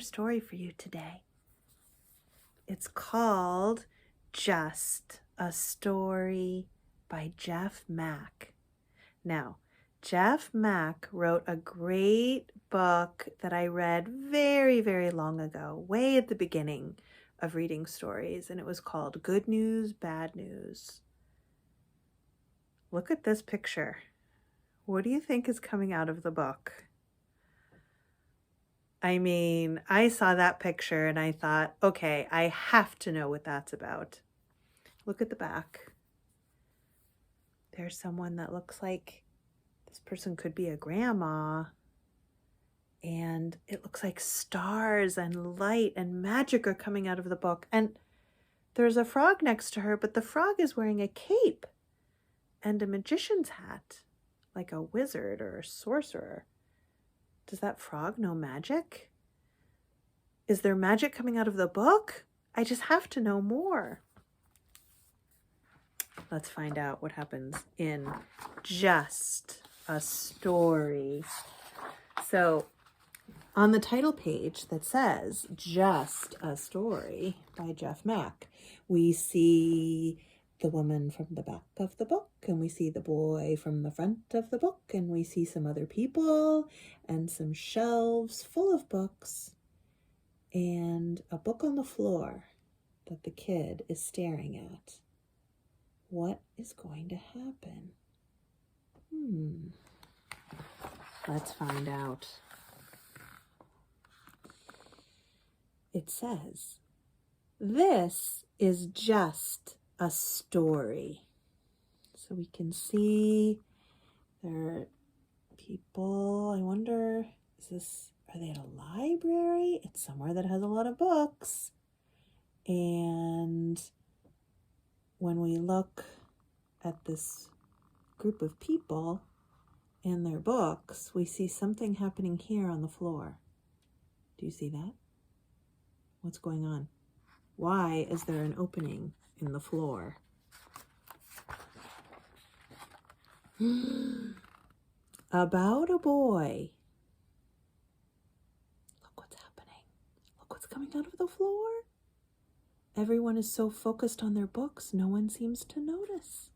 story for you today. It's called Just a Story by Jeff Mack. Now, Jeff Mack wrote a great book that I read very, very long ago, way at the beginning of reading stories, and it was called Good News, Bad News. Look at this picture. What do you think is coming out of the book? I mean, I saw that picture and I thought, okay, I have to know what that's about. Look at the back. There's someone that looks like this person could be a grandma. And it looks like stars and light and magic are coming out of the book. And there's a frog next to her, but the frog is wearing a cape and a magician's hat, like a wizard or a sorcerer. Does that frog know magic? Is there magic coming out of the book? I just have to know more. Let's find out what happens in Just a Story. So on the title page that says Just a Story by Jeff Mack, we see the woman from the back of the book, and we see the boy from the front of the book, and we see some other people and some shelves full of books and a book on the floor that the kid is staring at. What is going to happen? Let's find out. It says, "This is just a story." So we can see there are people. I wonder, are they at a library? It's somewhere that has a lot of books. And when we look at this group of people and their books, we see something happening here on the floor. Do you see that? What's going on? Why is there an opening in the floor? About a boy. Look what's happening. Look what's coming out of the floor. Everyone is so focused on their books, no one seems to notice.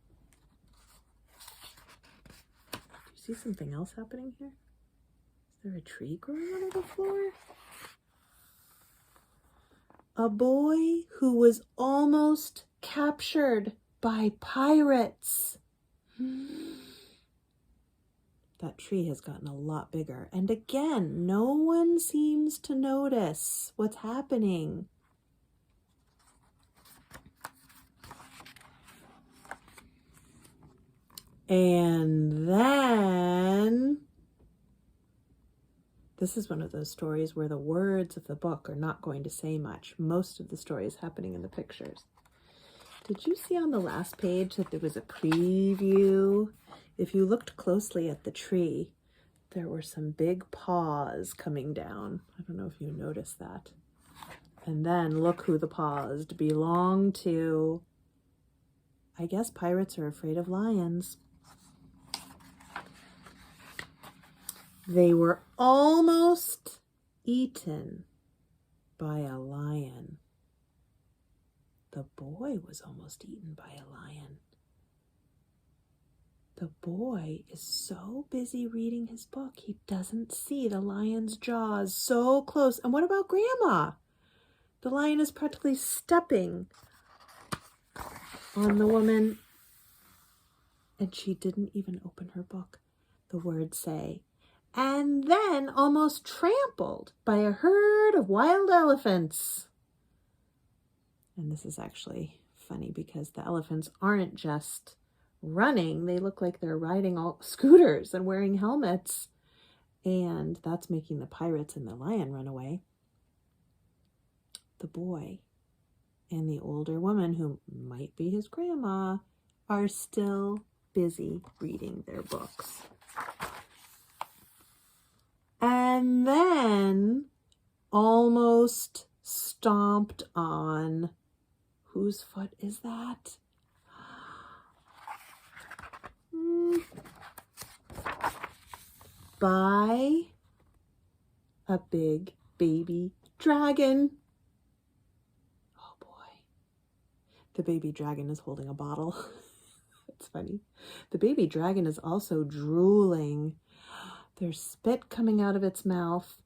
Do you see something else happening here? Is there a tree growing out of the floor? A boy who was almost captured by pirates. That tree has gotten a lot bigger. And again, no one seems to notice what's happening. And then, this is one of those stories where the words of the book are not going to say much. Most of the story is happening in the pictures. Did you see on the last page that there was a preview? If you looked closely at the tree, there were some big paws coming down. I don't know if you noticed that. And then look who the paws belong to. I guess pirates are afraid of lions. They were almost eaten by a lion. The boy was almost eaten by a lion. The boy is so busy reading his book, he doesn't see the lion's jaws so close. And what about Grandma? The lion is practically stepping on the woman, and she didn't even open her book. The words say, "and then almost trampled by a herd of wild elephants." And this is actually funny because the elephants aren't just running. They look like they're riding all scooters and wearing helmets. And that's making the pirates and the lion run away. The boy and the older woman, who might be his grandma, are still busy reading their books. And then almost stomped on. Whose foot is that? By a big baby dragon. Oh boy. The baby dragon is holding a bottle. That's funny. The baby dragon is also drooling. There's spit coming out of its mouth.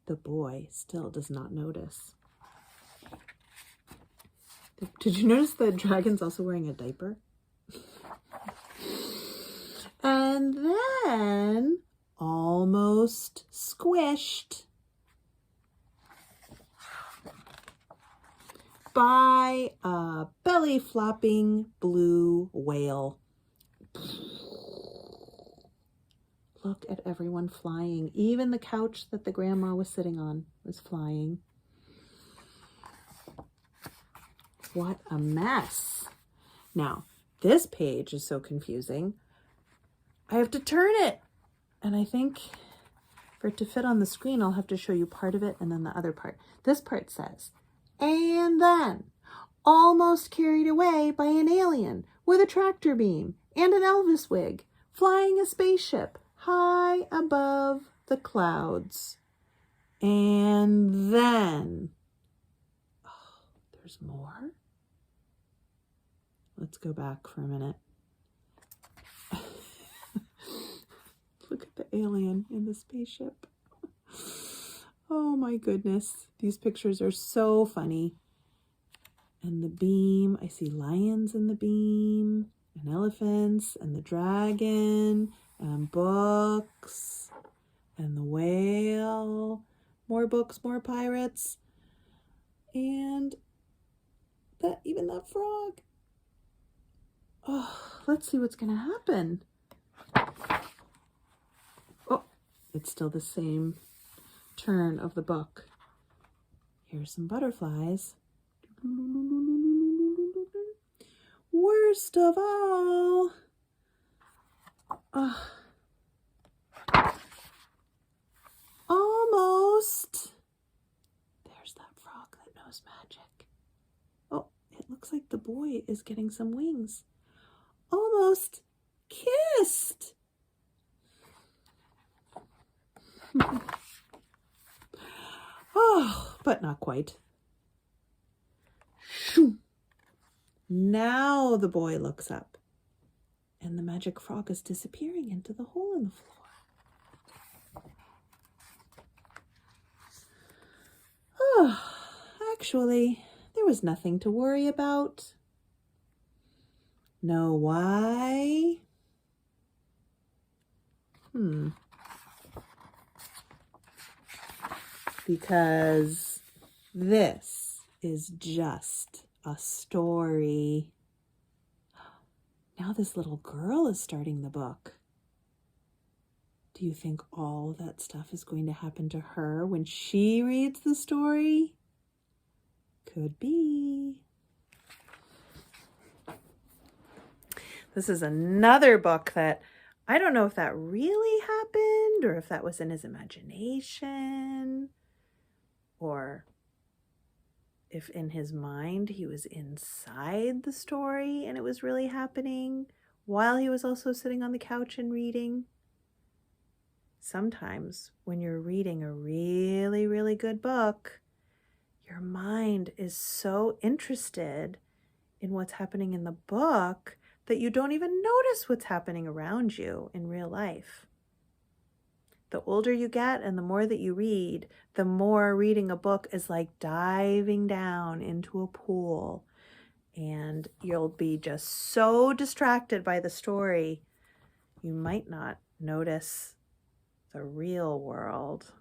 The boy still does not notice. Did you notice the dragon's also wearing a diaper? And then, almost squished by a belly-flopping blue whale. Look at everyone flying. Even the couch that the grandma was sitting on was flying. What a mess. Now, this page is so confusing. I have to turn it. And I think for it to fit on the screen, I'll have to show you part of it and then the other part. This part says, and then, almost carried away by an alien with a tractor beam and an Elvis wig, flying a spaceship high above the clouds. And then, oh, there's more? Let's go back for a minute. Look at the alien in the spaceship. Oh my goodness. These pictures are so funny. And the beam, I see lions in the beam, and elephants, and the dragon, and books, and the whale, more books, more pirates, and even that frog. Oh, let's see what's going to happen. Oh, it's still the same turn of the book. Here's some butterflies. Worst of all, almost. There's that frog that knows magic. Oh, it looks like the boy is getting some wings. Almost kissed. Oh, but not quite. Shoo. Now the boy looks up, and the magic frog is disappearing into the hole in the floor. Oh, actually, there was nothing to worry about. Know why? Because this is just a story. Now this little girl is starting the book. Do you think all that stuff is going to happen to her when she reads the story? Could be. This is another book that I don't know if that really happened or if that was in his imagination or if in his mind he was inside the story and it was really happening while he was also sitting on the couch and reading. Sometimes when you're reading a really, really good book, your mind is so interested in what's happening in the book that you don't even notice what's happening around you in real life. The older you get and the more that you read, the more reading a book is like diving down into a pool, and you'll be just so distracted by the story, you might not notice the real world.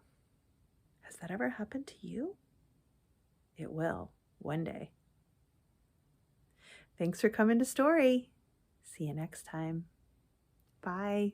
Has that ever happened to you? It will one day. Thanks for coming to Story. See you next time. Bye.